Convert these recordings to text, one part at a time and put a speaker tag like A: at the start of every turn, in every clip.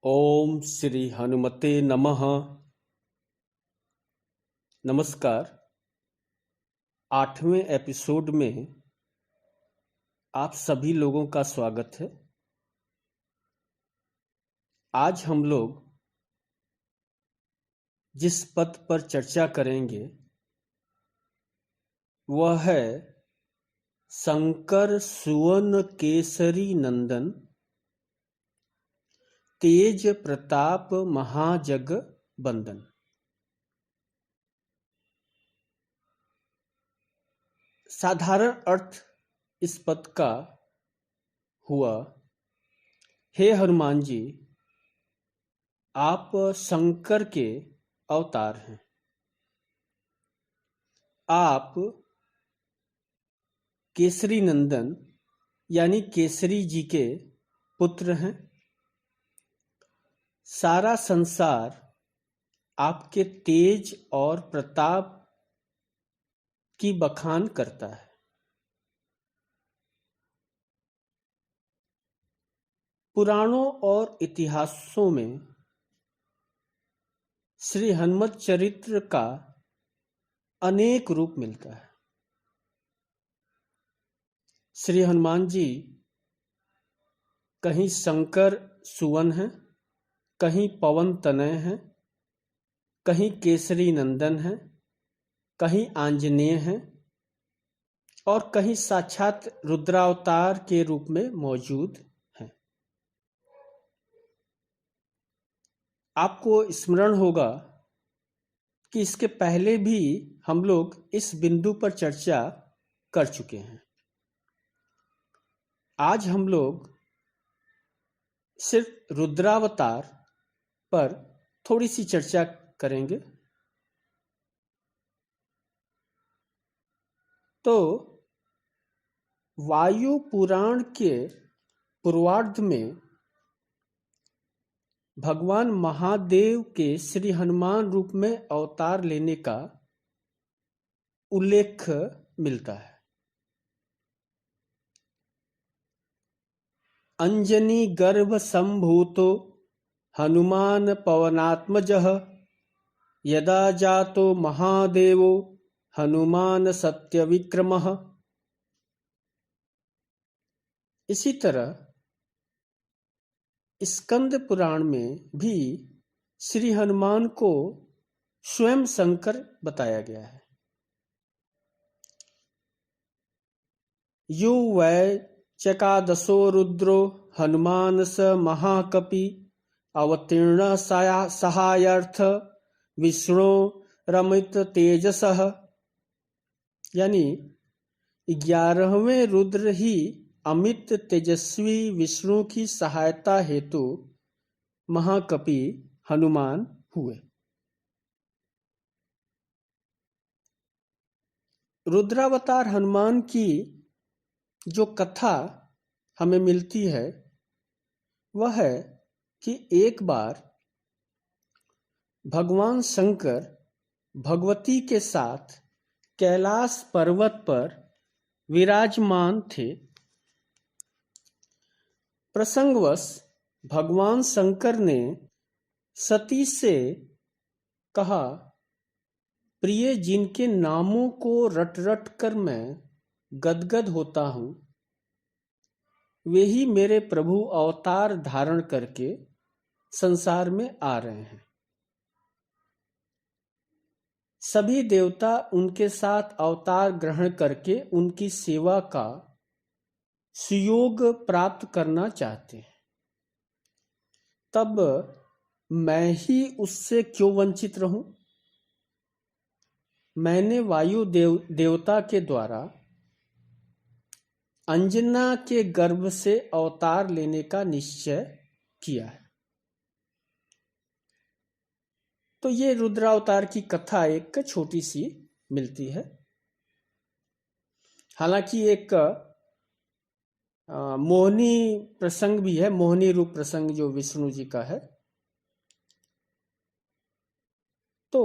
A: ओम श्री हनुमते नमः। नमस्कार। 8वें एपिसोड में आप सभी लोगों का स्वागत है। आज हम लोग जिस पद पर चर्चा करेंगे वह है शंकर सुवन केसरी नंदन तेज प्रताप महाजग बंदन। साधारण अर्थ इस पद का हुआ, हे हनुमान जी, आप शंकर के अवतार हैं। आप केसरी नंदन यानी केसरी जी के पुत्र हैं। सारा संसार आपके तेज और प्रताप की बखान करता है। पुराणों और इतिहासों में श्री हनुमत चरित्र का अनेक रूप मिलता है। श्री हनुमान जी कहीं शंकर सुवन हैं, कहीं पवन तनय हैं, कहीं केसरी नंदन हैं, कहीं आंजनेय हैं और कहीं साक्षात रुद्रावतार के रूप में मौजूद हैं। आपको स्मरण होगा कि इसके पहले भी हम लोग इस बिंदु पर चर्चा कर चुके हैं। आज हम लोग सिर्फ रुद्रावतार पर थोड़ी सी चर्चा करेंगे। तो वायु पुराण के पूर्वार्ध में भगवान महादेव के श्री हनुमान रूप में अवतार लेने का उल्लेख मिलता है। अंजनी गर्भ संभूतो हनुमान पवनात्मजः यदा जातो महादेवो हनुमान सत्य विक्रमः। इसी तरह स्कंद पुराण में भी श्री हनुमान को स्वयं शंकर बताया गया है। यो वै चकादशो रुद्रो हनुमान स महाकपि अवतीर्ण सहायार्थ विष्णु रमित तेजसः। यानी 11वें रुद्र ही अमित तेजस्वी विष्णु की सहायता हेतु महाकपि हनुमान हुए। रुद्रावतार हनुमान की जो कथा हमें मिलती है वह है कि एक बार भगवान शंकर भगवती के साथ कैलाश पर्वत पर विराजमान थे। प्रसंगवश भगवान शंकर ने सती से कहा, प्रिय, जिनके नामों को रट रट कर मैं गदगद होता हूं, वे ही मेरे प्रभु अवतार धारण करके संसार में आ रहे हैं। सभी देवता उनके साथ अवतार ग्रहण करके उनकी सेवा का सुयोग प्राप्त करना चाहते हैं। तब मैं ही उससे क्यों वंचित रहूं? मैंने वायु देवता के द्वारा अंजना के गर्भ से अवतार लेने का निश्चय किया है। तो ये रुद्रावतार की कथा एक छोटी सी मिलती है। हालांकि एक मोहिनी प्रसंग भी है, मोहिनी रूप प्रसंग जो विष्णु जी का है। तो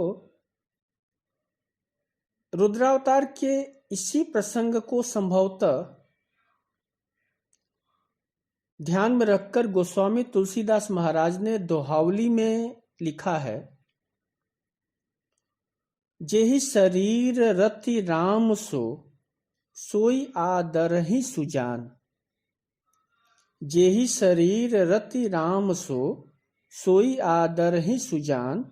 A: रुद्रावतार के इसी प्रसंग को संभवतः ध्यान में रखकर गोस्वामी तुलसीदास महाराज ने दोहावली में लिखा है, जेहि शरीर रति राम सो, सोई आदरहि सुजान। जेहि शरीर रति राम सो, सोई आदरहि सुजान।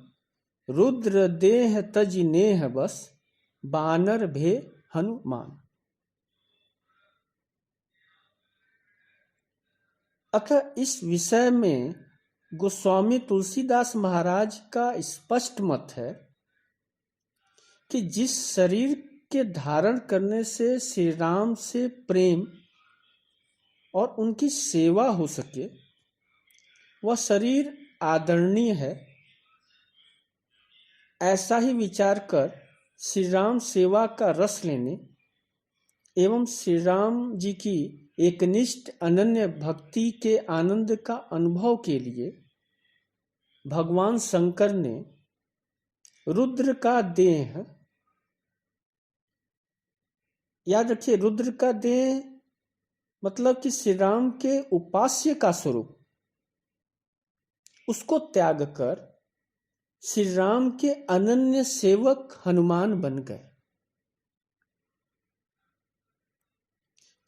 A: रुद्र देह तज नेह बस, बानर भे हनुमान। अतः इस विषय में गोस्वामी तुलसीदास महाराज का स्पष्ट मत है कि जिस शरीर के धारण करने से श्री राम से प्रेम और उनकी सेवा हो सके, वह शरीर आदरणीय है। ऐसा ही विचार कर श्री राम सेवा का रस लेने एवं श्री राम जी की एकनिष्ठ अनन्य भक्ति के आनंद का अनुभव के लिए भगवान शंकर ने रुद्र का देह, याद रखिए रुद्र का देह मतलब कि श्री राम के उपास्य का स्वरूप, उसको त्याग कर श्री राम के अनन्य सेवक हनुमान बन गए।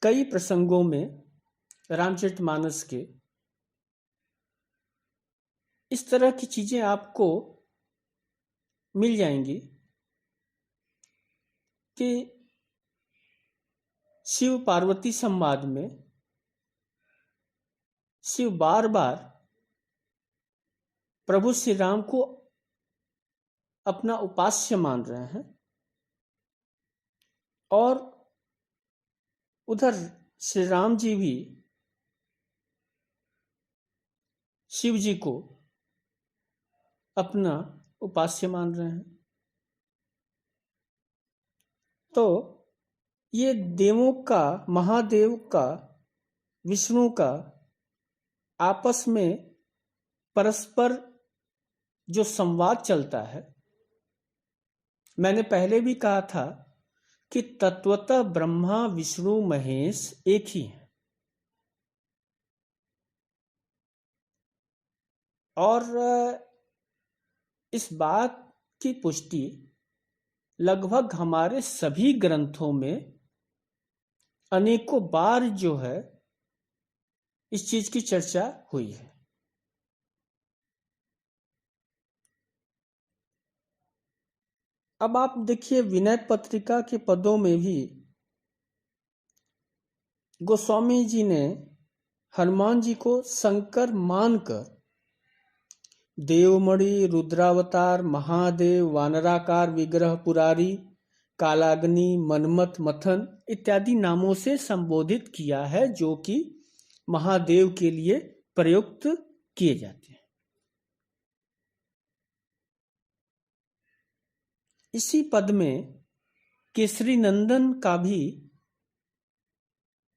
A: कई प्रसंगों में रामचरितमानस के इस तरह की चीजें आपको मिल जाएंगी कि शिव पार्वती संवाद में शिव बार बार प्रभु श्री राम को अपना उपास्य मान रहे हैं और उधर श्री राम जी भी शिव जी को अपना उपास्य मान रहे हैं। तो ये देवों का, महादेव का, विष्णु का आपस में परस्पर जो संवाद चलता है, मैंने पहले भी कहा था कि तत्वतः ब्रह्मा विष्णु महेश एक ही है और इस बात की पुष्टि लगभग हमारे सभी ग्रंथों में अनेकों बार जो है इस चीज की चर्चा हुई है। अब आप देखिए विनय पत्रिका के पदों में भी गोस्वामी जी ने हनुमान जी को शंकर मानकर देवमणि, रुद्रावतार, महादेव, वानराकार विग्रह पुरारी, कालाग्नि, मनमथ, मथन इत्यादि नामों से संबोधित किया है, जो कि महादेव के लिए प्रयुक्त किए जाते हैं। इसी पद में केसरी नंदन का भी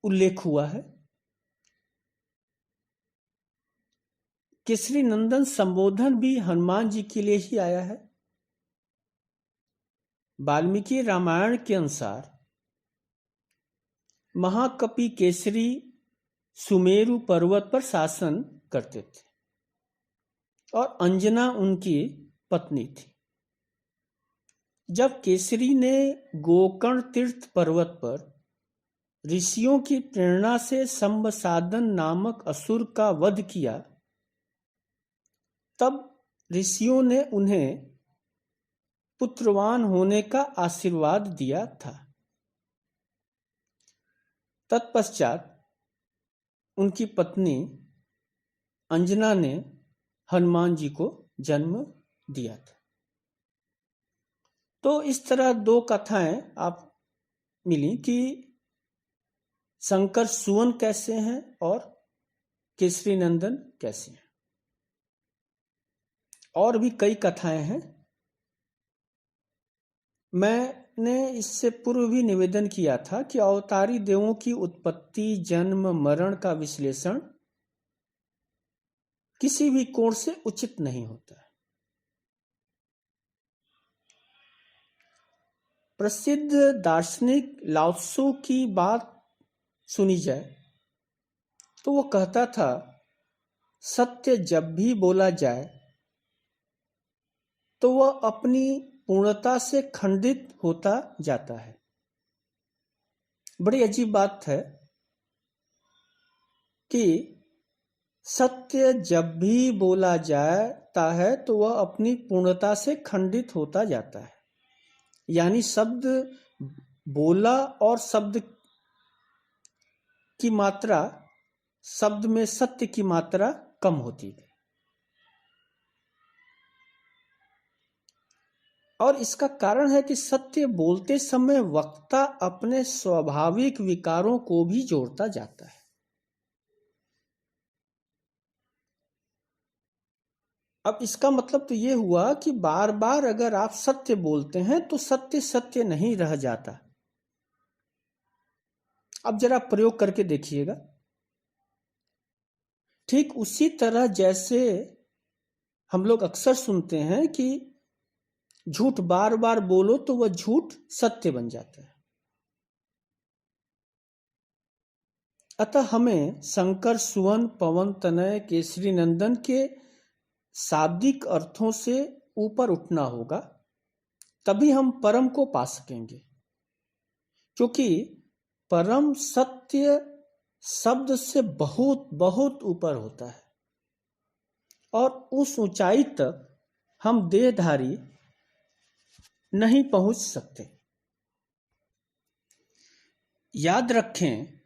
A: उल्लेख हुआ है। केसरी नंदन संबोधन भी हनुमान जी के लिए ही आया है। वाल्मीकि रामायण के अनुसार महाकपि केसरी सुमेरु पर्वत पर शासन करते थे और अंजना उनकी पत्नी थी। जब केसरी ने गोकर्ण तीर्थ पर्वत पर ऋषियों की प्रेरणा से संबसादन नामक असुर का वध किया, तब ऋषियों ने उन्हें पुत्रवान होने का आशीर्वाद दिया था। तत्पश्चात उनकी पत्नी अंजना ने हनुमान जी को जन्म दिया था। तो इस तरह दो कथाएं आप मिली कि शंकर सुवन कैसे हैं और केसरी नंदन कैसे हैं। और भी कई कथाएं हैं। मैंने इससे पूर्व भी निवेदन किया था कि अवतारी देवों की उत्पत्ति, जन्म, मरण का विश्लेषण किसी भी कोण से उचित नहीं होता है। प्रसिद्ध दार्शनिक लाओत्सो की बात सुनी जाए तो वो कहता था, सत्य जब भी बोला जाए तो वह अपनी पूर्णता से खंडित होता जाता है। बड़ी अजीब बात है कि सत्य जब भी बोला जाता है तो वह अपनी पूर्णता से खंडित होता जाता है। यानी शब्द बोला और शब्द की मात्रा, शब्द में सत्य की मात्रा कम होती है। और इसका कारण है कि सत्य बोलते समय वक्ता अपने स्वाभाविक विकारों को भी जोड़ता जाता है। अब इसका मतलब तो ये हुआ कि बार बार अगर आप सत्य बोलते हैं तो सत्य सत्य नहीं रह जाता। अब जरा प्रयोग करके देखिएगा। ठीक उसी तरह जैसे हम लोग अक्सर सुनते हैं कि झूठ बार बार बोलो तो वह झूठ सत्य बन जाता है। अतः हमें शंकर, सुवन, पवन, तनय, केसरी नंदन के शाब्दिक अर्थों से ऊपर उठना होगा, तभी हम परम को पा सकेंगे। क्योंकि परम सत्य शब्द से बहुत बहुत ऊपर होता है और उस ऊंचाई तक हम देहधारी नहीं पहुंच सकते। याद रखें,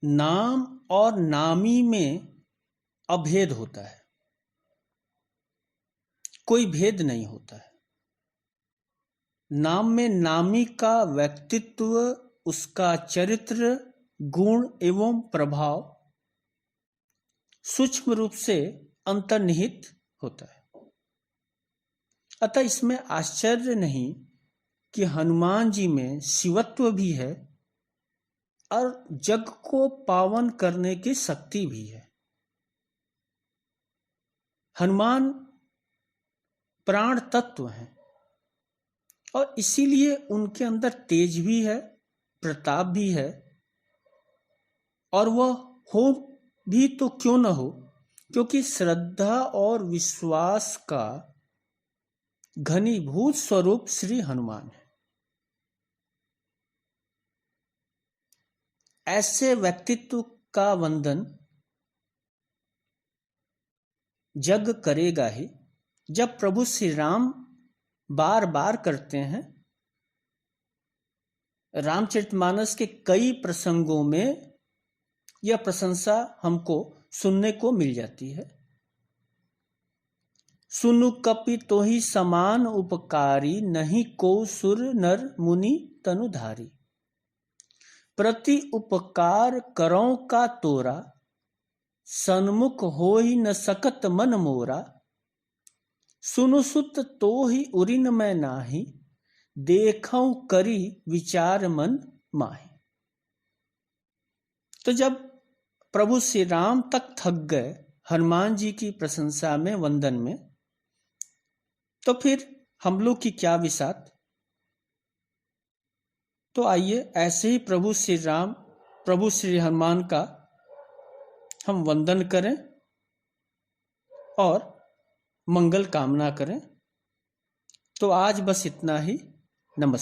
A: नाम और नामी में अभेद होता है, कोई भेद नहीं होता है। नाम में नामी का व्यक्तित्व, उसका चरित्र, गुण एवं प्रभाव सूक्ष्म रूप से अंतर्निहित होता है। अतः इसमें आश्चर्य नहीं कि हनुमान जी में शिवत्व भी है और जग को पावन करने की शक्ति भी है। हनुमान प्राण तत्व हैं और इसीलिए उनके अंदर तेज भी है, प्रताप भी है, और वह हो भी तो क्यों न हो, क्योंकि श्रद्धा और विश्वास का घनीभूत स्वरूप श्री हनुमान है। ऐसे व्यक्तित्व का वंदन जग करेगा ही जब प्रभु श्री राम बार बार करते हैं। रामचरितमानस के कई प्रसंगों में यह प्रशंसा हमको सुनने को मिल जाती है। सुनु कपि तोहि समान उपकारी, नहीं को सुर नर मुनि तनुधारी। प्रति उपकार करौं का तोरा, सन्मुख होहि न सकत मन मोरा। सुनु सुत तोहि उरिन मैं नाही, देखऊं करी विचार मन माही। तो जब प्रभु श्री राम तक थक गए हनुमान जी की प्रशंसा में, वंदन में, तो फिर हम लोग की क्या विसात। तो आइए ऐसे ही प्रभु श्री राम, प्रभु श्री हनुमान का हम वंदन करें और मंगल कामना करें। तो आज बस इतना ही। नमस्कार।